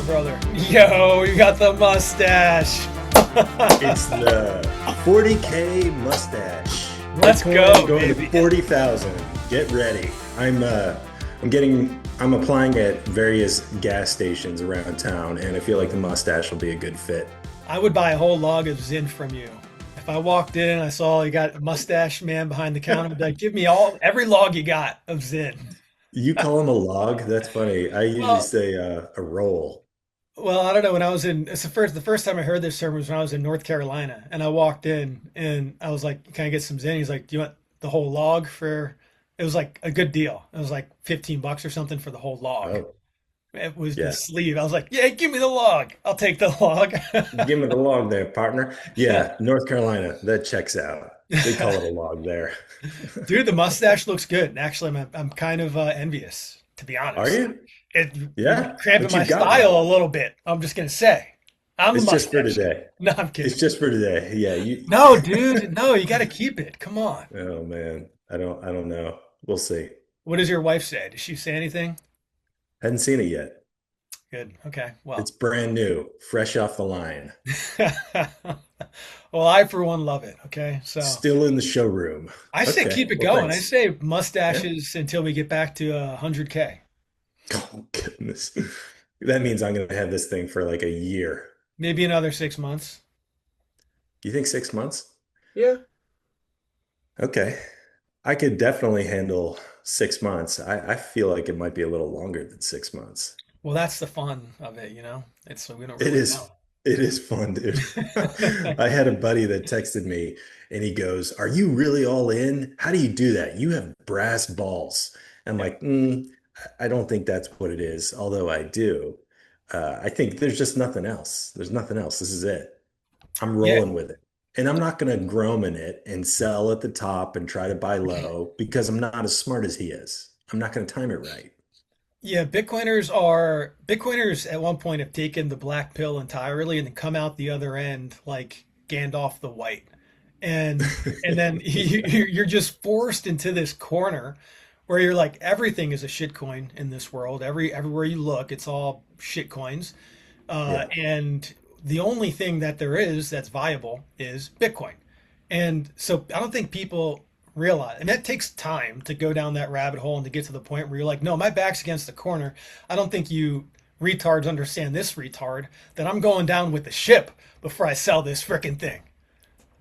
brother? Yo, you got the mustache. It's the 40K mustache. Let's Bitcoin go, going to baby. 40,000. Get ready. I'm applying at various gas stations around town, and I feel like the mustache will be a good fit. I would buy a whole log of Zin from you. If I walked in and I saw you got a mustache man behind the counter, I'd be like, give me every log you got of Zin. You call him a log? That's funny. I usually Well, say a roll. well, I don't know. When I was in, it's the first time I heard this term was when I was in North Carolina, and I walked in and I was like, "Can I get some Zin?" He's like, "Do you want the whole log for?" It was like a good deal. It was like $15 or something for the whole log. Oh, It was the yeah. sleeve. I was like, "Yeah, give me the log. I'll take the log." Give me the log there, partner. Yeah, North Carolina, that checks out. They call it a log there. Dude, the mustache looks good. Actually, I'm kind of envious, to be Are honest. you? You're Yeah? cramping But my you've got one. style a little bit. I'm just gonna say, I'm the It's just for mustache guy. today. No, I'm It's kidding. just for today. Yeah, you No, dude, no, you got to keep it. Come on. Oh man. I don't know. We'll see. What does your wife say? Does she say anything? Hadn't seen it yet. Good. Okay. Well, It's brand new, fresh off the line. well, I for one love it. Okay, so Still in the showroom. I say Okay. keep it Well, going. I thanks. say Yeah. mustaches until we get back to 100K. Oh goodness. That means I'm gonna have this thing for like a year. Maybe another 6 months. You think 6 months? Yeah. Okay. I could definitely handle 6 months. I feel like it might be a little longer than 6 months. Well, that's the fun of it, you know? It's so we don't It really is know. it is fun, dude. I had a buddy that texted me and he goes, "Are you really all in? How do you do that? You have brass balls." I'm Yeah. like, I don't think that's what it is, although I do. I think there's just nothing else. There's nothing else. This is it. I'm Yeah. rolling with it. And I'm not going to groom in it and sell at the top and try to buy low because I'm not as smart as he is. I'm not going to time it right. Yeah, Bitcoiners at one point have taken the black pill entirely and then come out the other end like Gandalf the White. And then you're just forced into this corner where you're like everything is a shitcoin in this world. Everywhere you look, it's all shitcoins. Yeah. And the only thing that there is that's viable is Bitcoin. And so I don't think people realize, and that takes time to go down that rabbit hole and to get to the point where you're like, no, my back's against the corner. I don't think you retards understand this retard that I'm going down with the ship before I sell this freaking thing.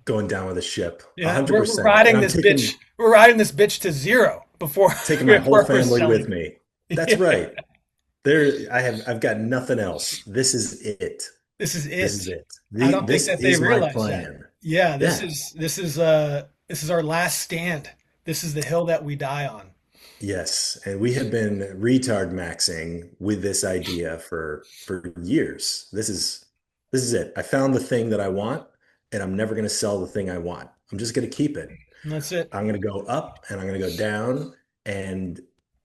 Going down with a ship, Yeah, we're 100%. And riding I'm this bitch. taking We're riding this bitch to zero before taking my whole before we're family with selling. me. That's right. I've got nothing else. This is it. This is This it. is it. I don't think This that they is my realize that. plan. Yeah, this Yeah. is this is our last stand. This is the hill that we die on. Yes. And we have been retard maxing with this idea for years. This is it. I found the thing that I want, and I'm never going to sell the thing I want. I'm just going to keep it. And that's it. I'm going to go up and I'm going to go down. And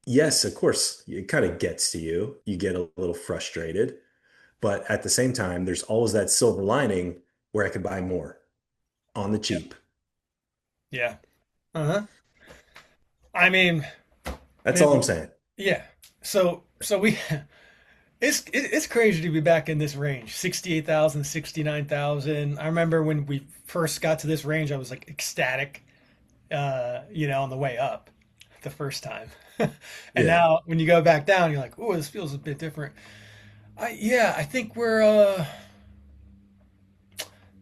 yes, of course, it kind of gets to you. You get a little frustrated. But at the same time, there's always that silver lining where I could buy more on the Yep. cheap. Yeah. Uh-huh. I mean, That's all I'm man, saying. yeah. So we it's crazy to be back in this range. 68,000, 69,000. I remember when we first got to this range, I was like ecstatic on the way up the first time. And Yeah. now when you go back down, you're like, "Oh, this feels a bit different." Yeah, I think we're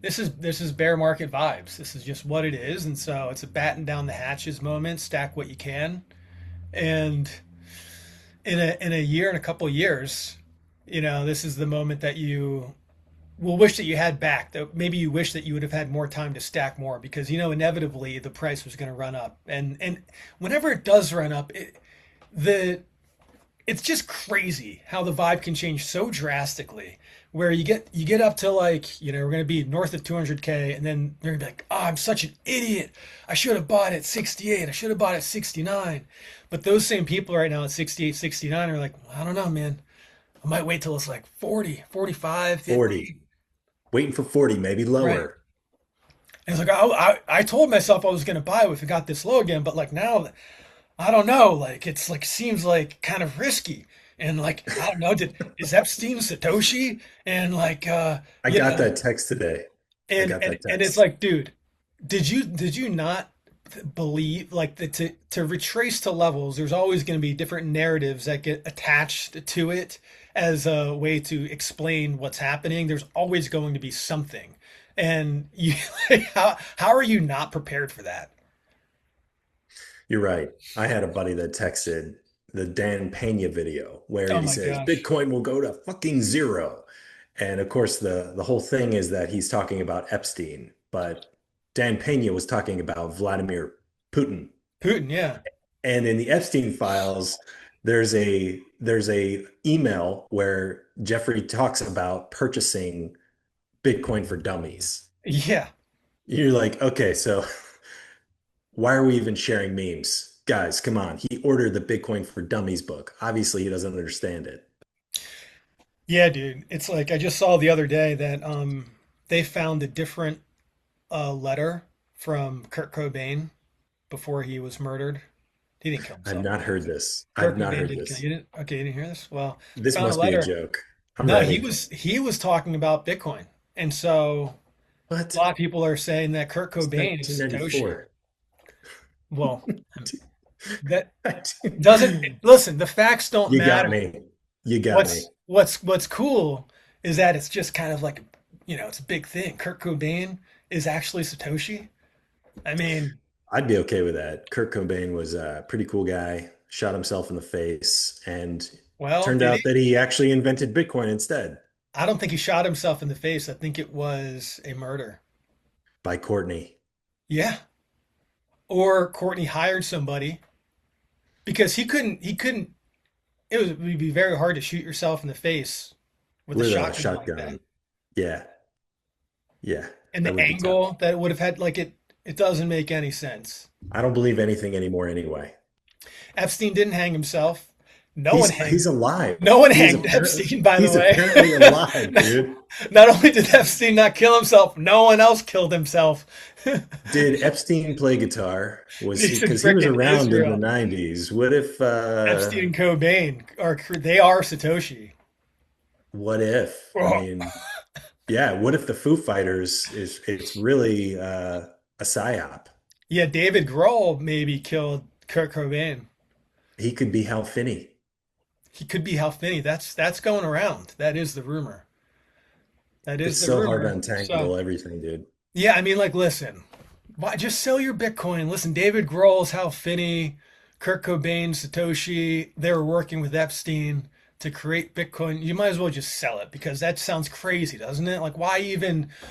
this is bear market vibes. This is just what it is, and so it's a batten down the hatches moment, stack what you can, and in a year and a couple years, this is the moment that you will wish that you had back. That maybe you wish that you would have had more time to stack more because inevitably the price was going to run up, and whenever it does run up, the it's just crazy how the vibe can change so drastically where you get up to like we're going to be north of 200K and then they're going to be like, oh, I'm such an idiot, I should have bought at 68, I should have bought at 69. But those same people right now at 68, 69 are like, well, I don't know, man, I might wait till it's like 40, 45, 40. 50. Waiting for 40, maybe Right. lower. And it's like I told myself I was going to buy it if it got this low again, but like now I don't know. Like it's like seems like kind of risky. And like, I don't know, is Epstein Satoshi? And like, I got that text today. I got that and it's text. like, dude, did you not believe like to retrace to levels? There's always going to be different narratives that get attached to it as a way to explain what's happening. There's always going to be something, and you like, how are you not prepared for that? You're right. I had a buddy that texted the Dan Pena video where Oh he my says gosh. Bitcoin will go to fucking zero. And of course, the whole thing is that he's talking about Epstein, but Dan Pena was talking about Vladimir Putin. Putin, yeah. And in the Epstein files, there's a email where Jeffrey talks about purchasing Bitcoin for dummies. Yeah. You're like, okay, so why are we even sharing memes? Guys, come on. He ordered the Bitcoin for Dummies book. Obviously, he doesn't understand it. Yeah, dude. It's like I just saw the other day that they found a different letter from Kurt Cobain before he was murdered. He didn't kill I've himself, not of heard course. this. I've Kurt not Cobain heard didn't kill this. you. Didn't? Okay, you didn't hear this? Well, This found a must be a letter. joke. I'm No, ready. he was talking about Bitcoin, and so a What? lot of people are saying that Kurt It's Cobain is Satoshi. 1994. Well, that doesn't listen. The facts don't You got matter. me. You got me. What's cool is that it's just kind of like it's a big thing. Kurt Cobain is actually Satoshi. I mean, I'd be okay with that. Kurt Cobain was a pretty cool guy, shot himself in the face, and well, turned did out he? that he actually invented Bitcoin instead I don't think he shot himself in the face. I think it was a murder. by Courtney. Yeah. Or Courtney hired somebody because he couldn't it would be very hard to shoot yourself in the face with a With a shotgun like that. shotgun. Yeah. Yeah. And That the would be tough. angle that it would have had like it doesn't make any sense. I don't believe anything anymore anyway. Epstein didn't hang himself. No one He's hanged alive. no one He is hanged apparently Epstein, by the he's way. apparently alive, dude. Not only did Epstein not kill himself, no one else killed himself. Did Epstein play guitar? Was he He's in because he was frickin' around in the Israel. 90s? What if Epstein and Cobain they are Satoshi. what if? I Oh. mean, yeah, what if the Foo Fighters is it's really a psyop? Yeah, David Grohl maybe killed Kurt Cobain. He could be Hal Finney. He could be Hal Finney. That's going around. That is the rumor. That is It's the so hard to rumor. So untangle everything, dude. yeah, I mean, like, listen, why just sell your Bitcoin? Listen, David Grohl's Hal Finney, Kurt Cobain, Satoshi, they were working with Epstein to create Bitcoin. You might as well just sell it because that sounds crazy, doesn't it? Like,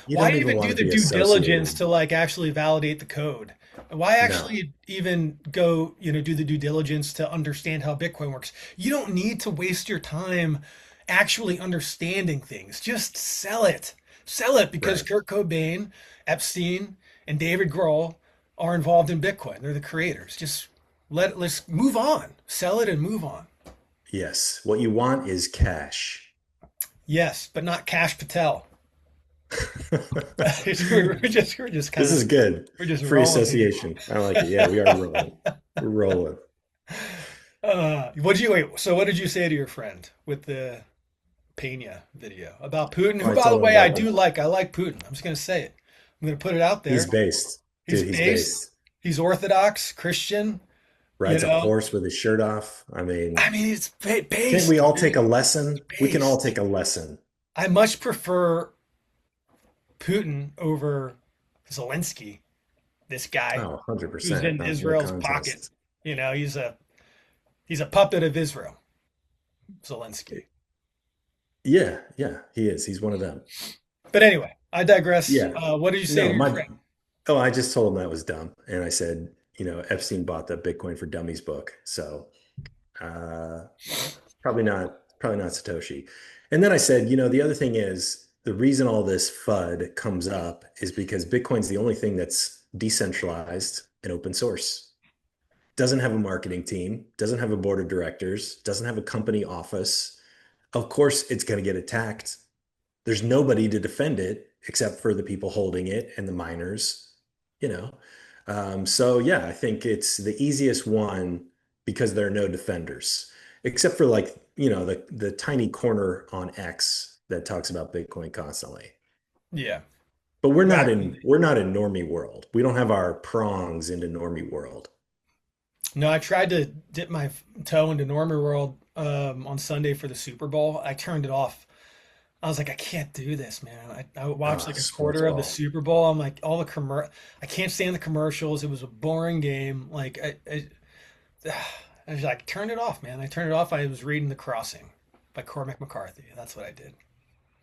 You why don't even even want do to the be due diligence associated. to like actually validate the code? Why No, actually even go, do the due diligence to understand how Bitcoin works? You don't need to waste your time actually understanding things. Just sell it. Sell it because right. Kurt Cobain, Epstein, and David Grohl are involved in Bitcoin. They're the creators. Just let's move on. Sell it and move on. Yes. What you want is cash. Yes, but not Cash Patel. We're just kind This of is good. we're just Free rolling here. association. I like it. Yeah, we are rolling. We're rolling. What did you wait? So what did you say to your friend with the Pena video about Putin? Oh, Who, I by the told him way, I about do the like. I like Putin. I'm just gonna say it. I'm gonna put it out he's there. based. He's Dude, he's based. based. He's Orthodox Christian. You Rides a know. horse with his shirt off. I mean, I mean, it's can't we based, all take a man. lesson? We can all Based. take a lesson. I much prefer Putin over Zelensky. This guy Oh, who's 100%. in No Israel's pocket. contest. He's a puppet of Israel. Zelensky. Yeah, yeah, he is. He's one of them. But anyway, I digress. Yeah. What did you say No, to your my friend? oh, I just told him that was dumb. And I said, Epstein bought the Bitcoin for Dummies book. So uh probably not Satoshi. And then I said, the other thing is the reason all this FUD comes up is because Bitcoin's the only thing that's decentralized and open source. Doesn't have a marketing team, doesn't have a board of directors, doesn't have a company office. Of course, it's going to get attacked. There's nobody to defend it except for the people holding it and the miners, you know. So yeah, I think it's the easiest one because there are no defenders, except for like the tiny corner on X that talks about Bitcoin constantly. Yeah, But we're not back in when. we're not in normie world. We don't have our prongs into normie world. No, I tried to dip my toe into Normal World on Sunday for the Super Bowl. I turned it off. I was like, I can't do this, man. I watched like a Sports quarter of the ball. Super Bowl. I'm like, I can't stand the commercials. It was a boring game. Like, I was like, turn it off, man. I turned it off. I was reading The Crossing by Cormac McCarthy. That's what I did.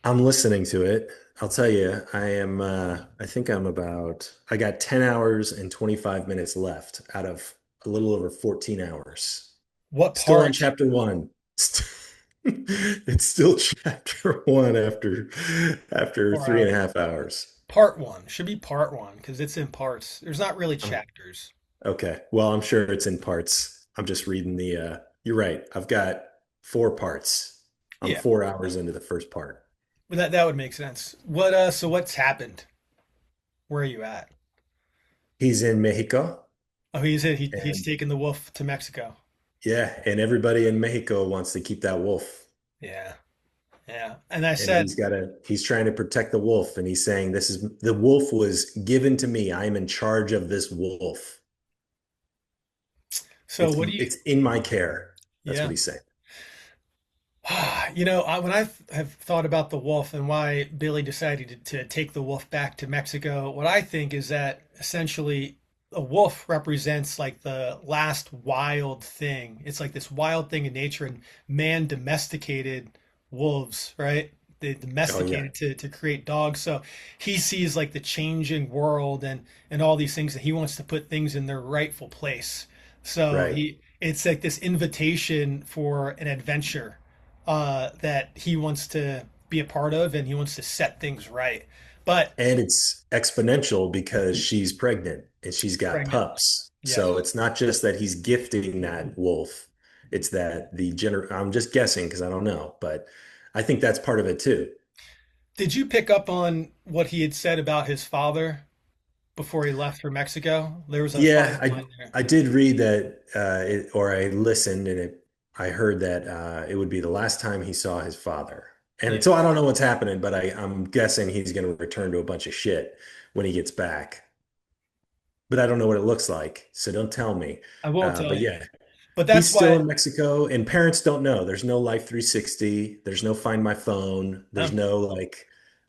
I'm listening to it. I'll tell you, I think I got 10 hours and 25 minutes left out of a little over 14 hours. What Still on part? chapter one. It's still chapter one after Four three and a hours. half hours. Part one should be part one because it's in parts. There's not really Um, chapters. okay. Well, I'm sure it's in parts. I'm just reading you're right. I've got four parts. I'm Yeah, 4 hours into the first part. but that would make sense. So what's happened? Where are you at? He's in Mexico, Oh, he's and taken the wolf to Mexico. yeah, and everybody in Mexico wants to keep that wolf. Yeah, yeah. And I And said, he's trying to protect the wolf, and he's saying, the wolf was given to me. I am in charge of this wolf. so what do you? It's in my care. That's what Yeah. he's saying. When I have thought about the wolf and why Billy decided to take the wolf back to Mexico, what I think is that essentially a wolf represents like the last wild thing. It's like this wild thing in nature, and man domesticated wolves, right? They Oh yeah, domesticated to create dogs. So he sees like the changing world and all these things, and he wants to put things in their rightful place. So right. he it's like this invitation for an adventure that he wants to be a part of, and he wants to set things right. But And it's exponential because she's pregnant and she's got pregnant, pups. So yes. it's not just that he's gifting that wolf. It's that I'm just guessing because I don't know, but I think that's part of it too. Did you pick up on what he had said about his father before he left for Mexico? There was a Yeah, funny line there. I did read that, or I listened, and I heard that it would be the last time he saw his father. And Yeah, so I don't know what's happening, but I'm guessing he's going to return to a bunch of shit when he gets back. But I don't know what it looks like, so don't tell me. I won't tell But you. yeah, But he's that's still why. in Mexico, and parents don't know. There's no Life 360. There's no Find My Phone. Um,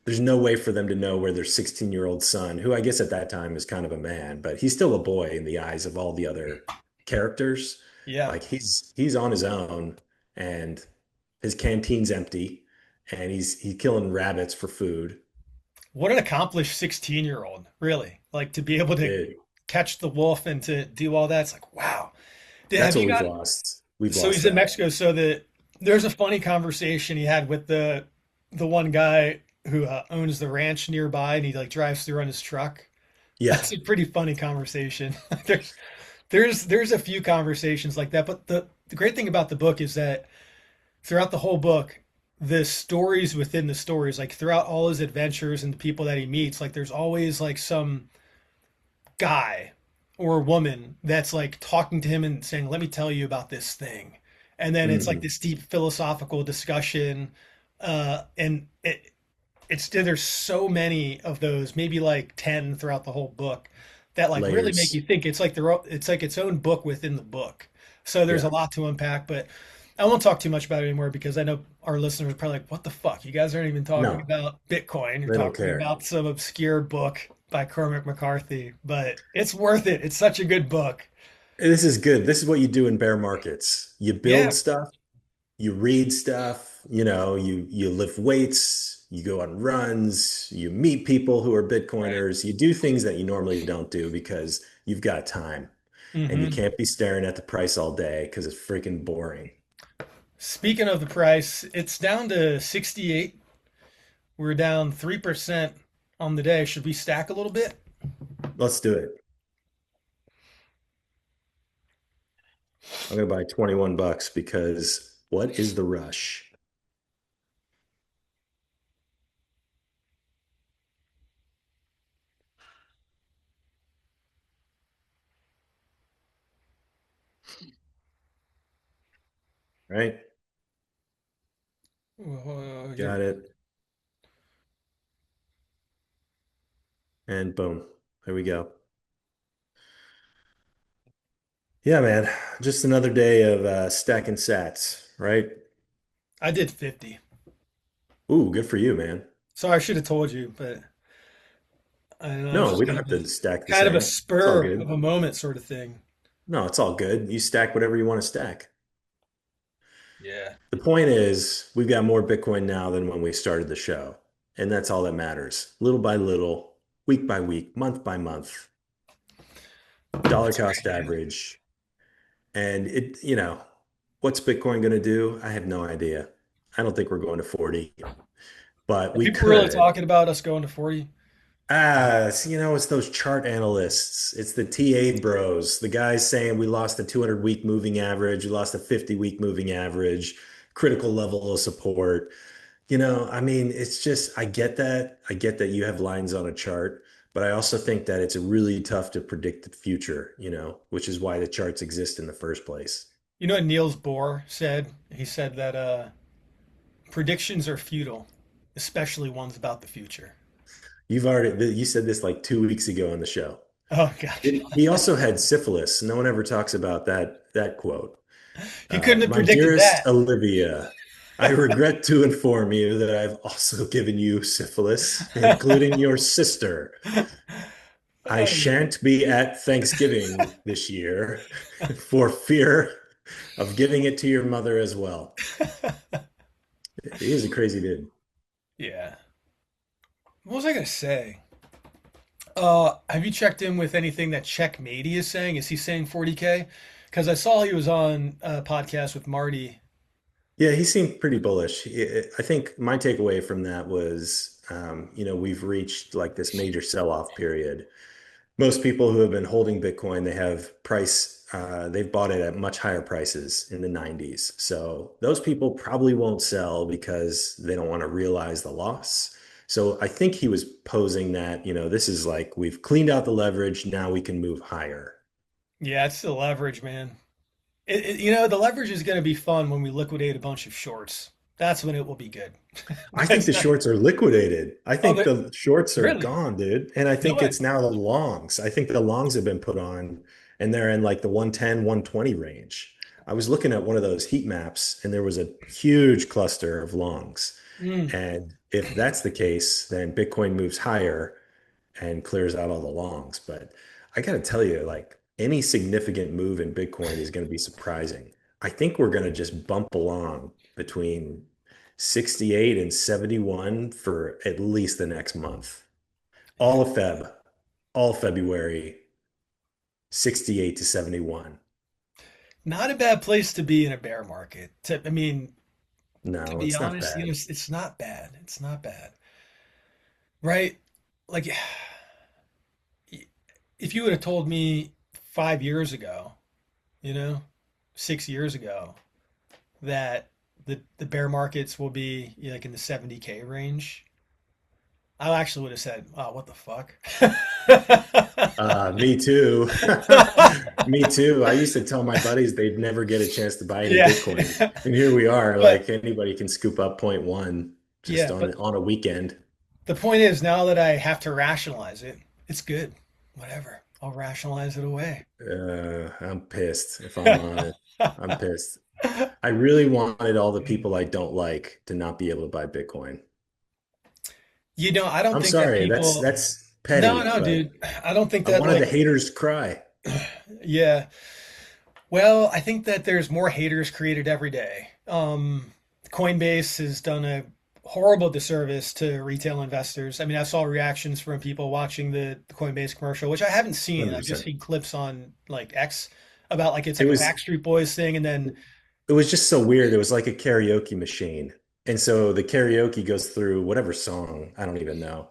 There's no way for them to know where their 16-year-old son, who I guess at that time is kind of a man, but he's still a boy in the eyes of all the other characters. yeah. Like he's on his own, and his canteen's empty, and he's killing rabbits for food. What an accomplished 16-year-old, really. Like to be able to Dude, catch the wolf and to do all that. It's like, wow. that's Have what you we've got lost. We've So lost he's in that. Mexico. There's a funny conversation he had with the one guy who owns the ranch nearby, and he like drives through on his truck. Yeah. That's a pretty funny conversation. There's a few conversations like that, but the great thing about the book is that throughout the whole book, the stories within the stories, like throughout all his adventures and the people that he meets, like there's always like some guy or woman that's like talking to him and saying, "Let me tell you about this thing," and then it's like Mhm. this deep philosophical discussion, and it's there's so many of those, maybe like 10 throughout the whole book, that like really make you Layers. think. It's like its own book within the book. So there's a Yeah. lot to unpack, but I won't talk too much about it anymore because I know our listeners are probably like, "What the fuck? You guys aren't even talking No, about Bitcoin. You're they don't talking care. about some obscure book by Cormac McCarthy." But it's worth it. It's such a good book. This is good. This is what you do in bear markets. You build Yeah. stuff, you read stuff, you lift weights, you go on runs, you meet people who are Right. Bitcoiners, you do things that you normally don't do because you've got time and you Hmm. can't be staring at the price all day because it's freaking boring. Speaking of the price, it's down to 68. We're down 3% on the day. Should we stack a little bit? Let's do it. I'm gonna buy 21 bucks because what is the rush? Right? You're Got it. And boom, there we go. Yeah, man. Just another day of stacking sats, right? I did 50. Ooh, good for you, man. So I should have told you, but I don't know, it's No, just we don't have to stack the kind of a same. It's all spur of good. a moment sort of thing. No, it's all good. You stack whatever you want to stack. Yeah. The point is, we've got more Bitcoin now than when we started the show. And that's all that matters. Little by little, week by week, month by month, dollar That's cost great, man. average. And what's Bitcoin going to do? I have no idea. I don't think we're going to 40, but Are we people really could. talking about us going to 40? It's those chart analysts. It's the TA bros, the guys saying we lost a 200-week moving average, we lost a 50-week moving average, critical level of support. I mean, it's just, I get that. I get that you have lines on a chart, but I also think that it's really tough to predict the future, which is why the charts exist in the first place. You know what Niels Bohr said? He said that predictions are futile, especially ones about the future. You said this like 2 weeks ago on the show. Oh gosh. He also had syphilis. No one ever talks about that quote. He couldn't have My predicted dearest that. Olivia, I regret to inform you that I've also given you syphilis, including your sister. I shan't be at Thanksgiving this year for fear of giving it to your mother as well. He is a crazy dude. Yeah. What was I gonna say? Have you checked in with anything that Checkmatey is saying? Is he saying 40K? Because I saw he was on a podcast with Marty. Yeah, he seemed pretty bullish. I think my takeaway from that was, we've reached like this major sell-off period. Most people who have been holding Bitcoin, they've bought it at much higher prices in the 90s. So those people probably won't sell because they don't want to realize the loss. So I think he was posing that, this is like we've cleaned out the leverage, now we can move higher. Yeah, it's the leverage, man. The leverage is going to be fun when we liquidate a bunch of shorts. That's when it will be good. I think That's the not, shorts are liquidated. I oh, think the shorts are really? gone, dude. And I You know think what? it's now the longs. I think the longs have been put on and they're in like the 110, 120 range. I was looking at one of those heat maps and there was a huge cluster of longs. Mm. And if that's the case, then Bitcoin moves higher and clears out all the longs. But I got to tell you, like any significant move in Bitcoin is going to be surprising. I think we're going to just bump along between 68 and 71 for at least the next month. All of Feb, all February, 68 to 71. Not a bad place to be in a bear market. I mean, to No, be it's not honest, bad. it's not bad. It's not bad, right? Like, if you would have told me 5 years ago, you know, 6 years ago, that the bear markets will be like in the 70K range, I actually would have said, "Oh, what the fuck?" Me too. Me too. I used to tell my buddies they'd never get a chance to buy any Yeah, Bitcoin. And here we are, but like anybody can scoop up point 0.1 just yeah, on a weekend. the point is now that I have to rationalize it, it's good. Whatever, I'll rationalize it away. I'm pissed if I'm honest. I'm pissed. I really wanted all the people I don't like to not be able to buy Bitcoin. I don't I'm think that sorry, that's people. that's No, petty, no, but dude. I don't think I that wanted the like. haters to cry. Yeah. Well, I think that there's more haters created every day. Coinbase has done a horrible disservice to retail investors. I mean, I saw reactions from people watching the Coinbase commercial, which I haven't seen. I've just 100%. seen clips on like X about like it's It like a was Backstreet Boys thing, and then it was just so weird. It was like a karaoke machine. And so the karaoke goes through whatever song, I don't even know.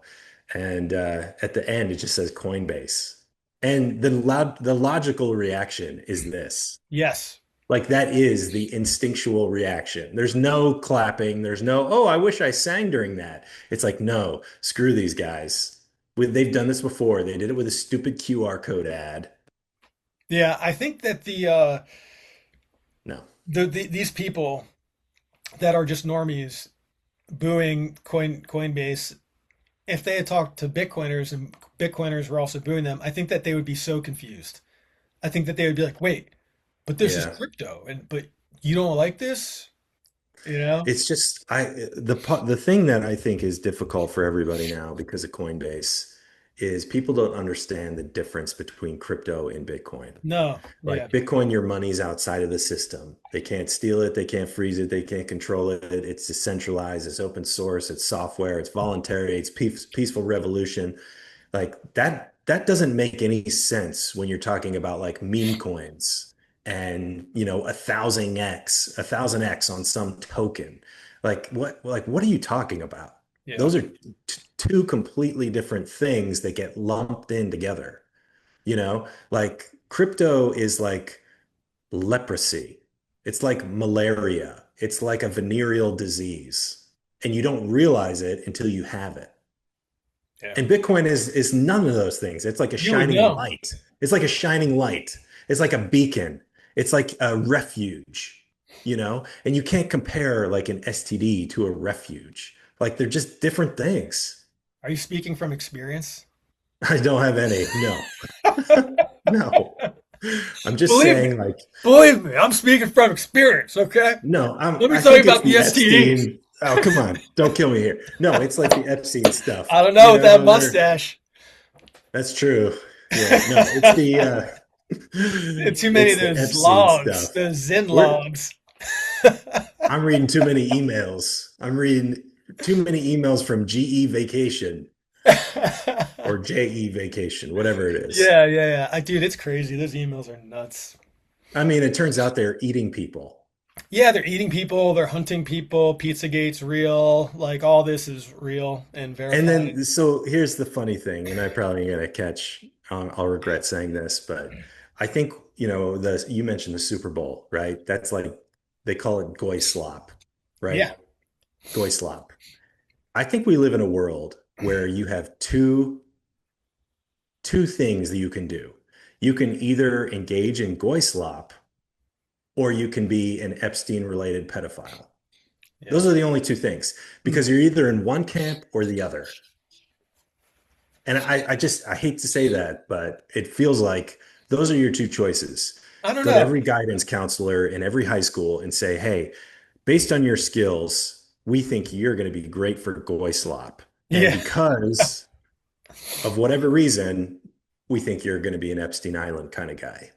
And at the end, it just says Coinbase. And the logical reaction is this. yes, Like that is the instinctual reaction. There's no clapping. There's no, oh, I wish I sang during that. It's like, no, screw these guys. They've done this before. They did it with a stupid QR code ad. yeah, I think that No. these people that are just normies. booing Coinbase, if they had talked to Bitcoiners and Bitcoiners were also booing them, I think that they would be so confused. I think that they would be like, "Wait, but this is Yeah. crypto, and but you don't like this?" You know? It's just the thing that I think is difficult for everybody now because of Coinbase is people don't understand the difference between crypto and Bitcoin. No, yeah, Like Bitcoin, your money's outside of the system. They can't steal it, they can't freeze it, they can't control it. It's decentralized, it's open source, it's software, it's voluntary, it's peaceful revolution. Like that doesn't make any sense when you're talking about like meme coins and a thousand X on some token. Like what are you talking about? yeah, Those are two completely different things that get lumped in together. Like crypto is like leprosy. It's like malaria. It's like a venereal disease. And you don't realize it until you have it. yeah. And Bitcoin is none of those things. It's like a You would shining know. light. It's like a shining light. It's like a beacon. It's like a refuge. And you can't compare like an STD to a refuge. Like they're just different things. Are you speaking from experience? I don't have any. No. No. I'm just Believe me, saying like believe me, I'm speaking from experience. Okay, no, let me I tell you think it's about the the STDs. Epstein. Oh, come on. Don't kill me here. No, it's like the Epstein stuff. I don't know You with that know, they're mustache. That's true. Yeah, no, it's the Too many of it's the those Epstein logs, stuff. those Zen We're logs. I'm reading too many emails. I'm reading too many emails from GE Vacation or JE Vacation, whatever it is. Yeah, yeah, yeah. Dude, it's crazy. Those emails are nuts. I mean, it turns out they're eating people. Yeah, they're eating people, they're hunting people. Pizzagate's real. Like all this is real and And verified. then, so here's the funny thing, and I probably gonna catch, I'll regret saying this, but I think, you mentioned the Super Bowl, right? That's like, they call it goy slop, right? Yeah, Goy slop. I think we live in a world where you have two things that you can do. You can either engage in goy slop or you can be an Epstein related pedophile. yeah. Those are the only two things Hmm. because you're either in one camp or the other. And I hate to say that, but it feels like those are your two choices. I don't Go to know. every guidance counselor in every high school and say, hey, based on your skills, we think you're going to be great for goy slop. And Yeah, because of whatever reason, we think you're going to be an Epstein Island kind of guy.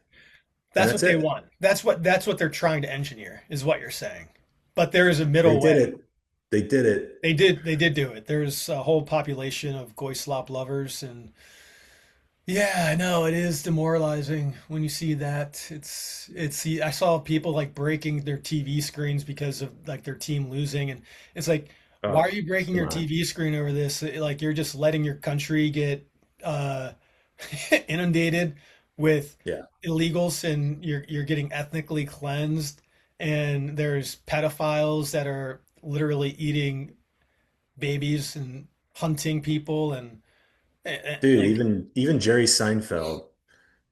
And that's that's what they it. want. That's what they're trying to engineer, is what you're saying. But there is a They middle did way. it. They did it. They did do it. There's a whole population of goy slop lovers, and yeah, I know it is demoralizing when you see that. I saw people like breaking their TV screens because of like their team losing, and it's like, why are Oh, you breaking come your on. TV screen over this? Like you're just letting your country get uh inundated with Yeah. illegals, and you're getting ethnically cleansed, and there's pedophiles that are literally eating babies and hunting people, and Dude, like, even Jerry Seinfeld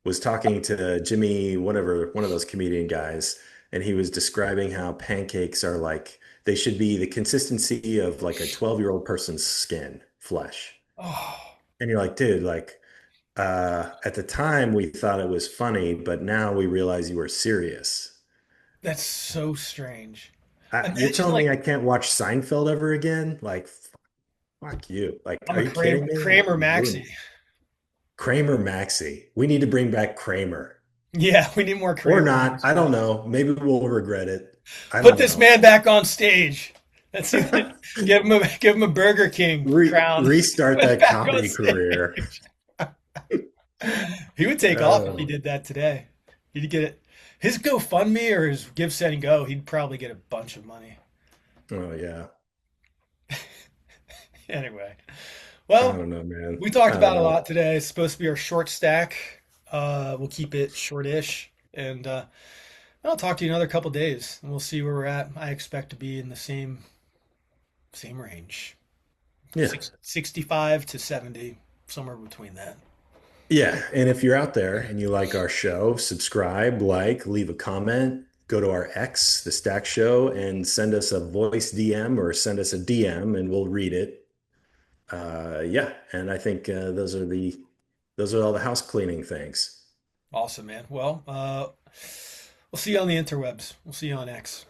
was talking to Jimmy, whatever, one of those comedian guys, and he was describing how pancakes are like they should be the consistency of like a 12-year-old person's skin, flesh. oh, And you're like, dude, like at the time we thought it was funny, but now we realize you were serious. that's so strange. You're Imagine telling me like, I can't watch Seinfeld ever again? Like, fuck you. Like, I'm are a you kidding me? Like, Kramer you ruined Maxi. it. Kramer Maxi. We need to bring back Kramer. Yeah, we need more Or Kramer not. I don't Maxi. know. Maybe we'll regret it. I Put don't this know. man back on stage. Let's see. Give him a Burger King crown. Restart Put him that back on comedy career. stage. He would take off if he Oh, did that today. He'd get it. His GoFundMe or his Give, Set, and Go, he'd probably get a bunch of money. oh yeah. Anyway, I well, don't know, man. we I talked don't about a know. lot today. It's supposed to be our short stack. We'll keep it shortish, and I'll talk to you another couple days, and we'll see where we're at. I expect to be in the same range, Yeah. 65 to 70, somewhere between that. Yeah. And if you're out there and you like our show, subscribe, like, leave a comment. go to our X, the Stack Show, and send us a voice DM or send us a DM, and we'll read it. Yeah, and I think those are all the house cleaning things. Awesome, man. Well, we'll see you on the interwebs. We'll see you on X.